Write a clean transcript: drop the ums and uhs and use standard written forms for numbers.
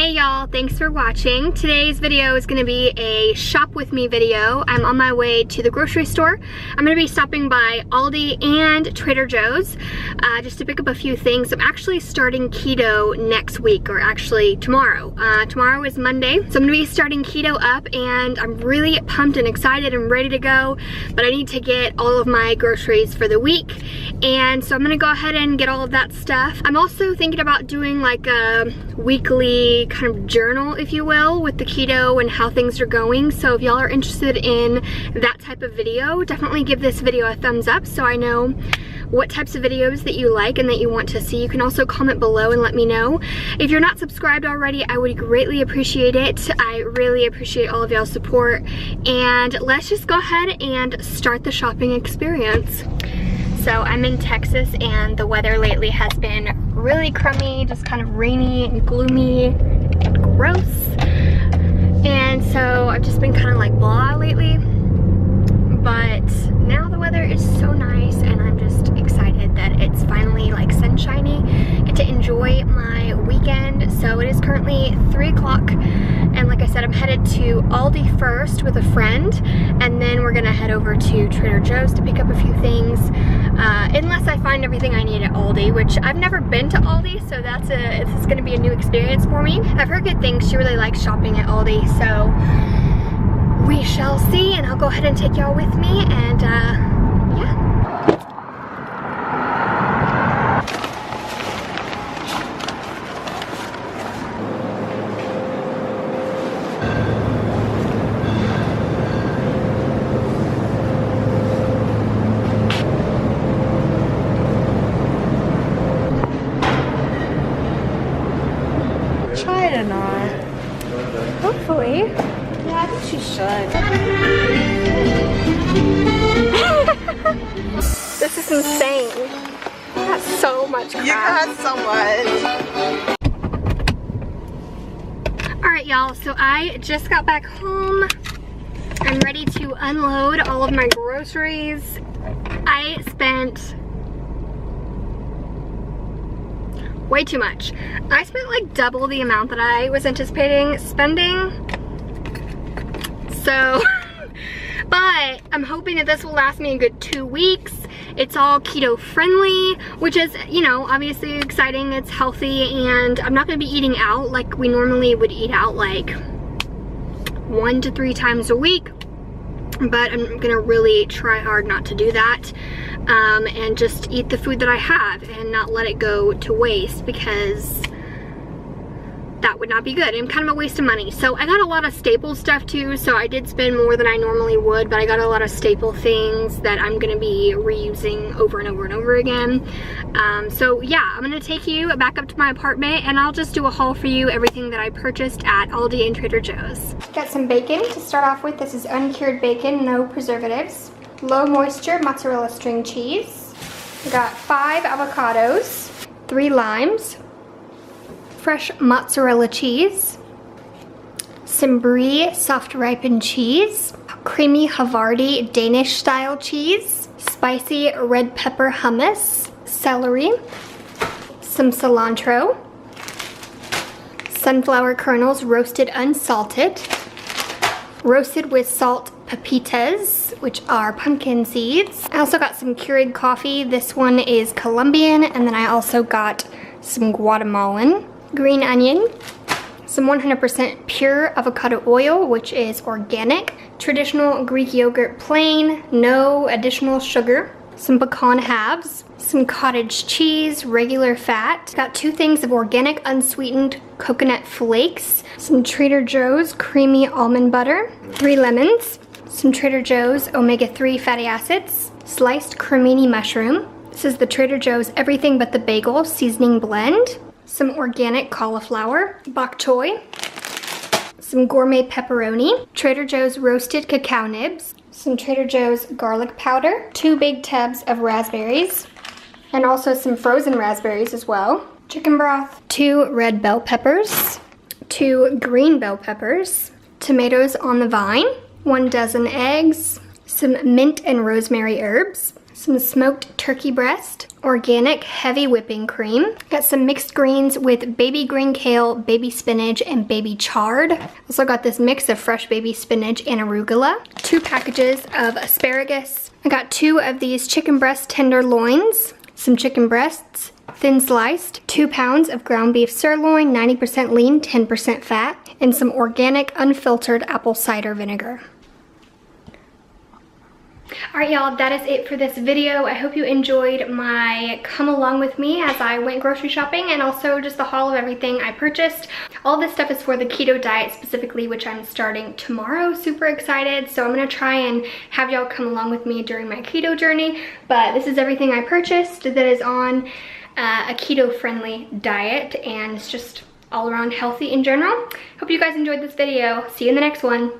Hey y'all, thanks for watching. Today's video is gonna be a shop with me video. I'm on my way to the grocery store. I'm gonna be stopping by Aldi and Trader Joe's just to pick up a few things. I'm actually starting keto next week, or actually tomorrow. Tomorrow is Monday, so I'm gonna be starting keto up and I'm really pumped and excited and ready to go, but I need to get all of my groceries for the week. And so I'm gonna go ahead and get all of that stuff. I'm also thinking about doing like a weekly kind of journal, if you will, with the keto and how things are going. So if y'all are interested in that type of video, definitely give this video a thumbs up so I know what types of videos that you like and that you want to see. You can also comment below and let me know. If you're not subscribed already, I would greatly appreciate it. I really appreciate all of y'all's support. And let's just go ahead and start the shopping experience. So I'm in Texas and the weather lately has been really crummy, just kind of rainy and gloomy and gross. And so I've just been kind of like blah lately. But now the weather is so nice and I'm just excited that it's finally like sunshiny. Get to enjoy my weekend. So it is currently 3 o'clock and like I said, I'm headed to Aldi first with a friend, and then we're gonna head over to Trader Joe's to pick up a few things, unless I find everything I need at Aldi, which I've never been to Aldi, so this is gonna be a new experience for me. I've heard good things. She really likes shopping at Aldi, so we shall see, and I'll go ahead and take y'all with me, and yeah. Try it or not. Hopefully. Yeah, I think she should. This is insane. I got so much crap. You got so much. Alright y'all, so I just got back home. I'm ready to unload all of my groceries. I spent way too much. I spent like double the amount that I was anticipating spending. So, but I'm hoping that this will last me a good 2 weeks. It's all keto friendly, which is, you know, obviously exciting. It's healthy, and I'm not gonna be eating out like we normally would eat out like 1 to 3 times a week. But I'm gonna really try hard not to do that, and just eat the food that I have and not let it go to waste, because that would not be good and kind of a waste of money. So I got a lot of staple stuff too, so I did spend more than I normally would, but I got a lot of staple things that I'm gonna be reusing over and over and over again. So yeah, I'm gonna take you back up to my apartment and I'll just do a haul for you, everything that I purchased at Aldi and Trader Joe's. Got some bacon to start off with. This is uncured bacon, no preservatives. Low moisture mozzarella string cheese. We got 5 avocados, 3 limes, fresh mozzarella cheese, some brie soft ripened cheese, creamy Havarti Danish style cheese, spicy red pepper hummus, celery, some cilantro, sunflower kernels roasted unsalted, roasted with salt pepitas, which are pumpkin seeds. I also got some Keurig coffee. This one is Colombian, and then I also got some Guatemalan. Green onion, some 100% pure avocado oil, which is organic, traditional Greek yogurt plain, no additional sugar, some pecan halves, some cottage cheese, regular fat. Got 2 things of organic unsweetened coconut flakes, some Trader Joe's creamy almond butter, 3 lemons, some Trader Joe's omega-3 fatty acids, sliced cremini mushroom. This is the Trader Joe's everything but the bagel seasoning blend. Some organic cauliflower, bok choy, some gourmet pepperoni, Trader Joe's roasted cacao nibs, some Trader Joe's garlic powder, 2 big tubs of raspberries, and also some frozen raspberries as well, chicken broth, 2 red bell peppers, 2 green bell peppers, tomatoes on the vine, 1 dozen eggs, some mint and rosemary herbs, some smoked turkey breast, organic heavy whipping cream. Got some mixed greens with baby green kale, baby spinach, and baby chard. Also got this mix of fresh baby spinach and arugula. 2 packages of asparagus. I got 2 of these chicken breast tenderloins, some chicken breasts, thin sliced, 2 pounds of ground beef sirloin, 90% lean, 10% fat, and some organic unfiltered apple cider vinegar. Alright y'all, that is it for this video. I hope you enjoyed my come along with me as I went grocery shopping, and also just the haul of everything I purchased. All this stuff is for the keto diet specifically, which I'm starting tomorrow. Super excited. So I'm going to try and have y'all come along with me during my keto journey. But this is everything I purchased that is on a keto-friendly diet, and it's just all around healthy in general. Hope you guys enjoyed this video. See you in the next one.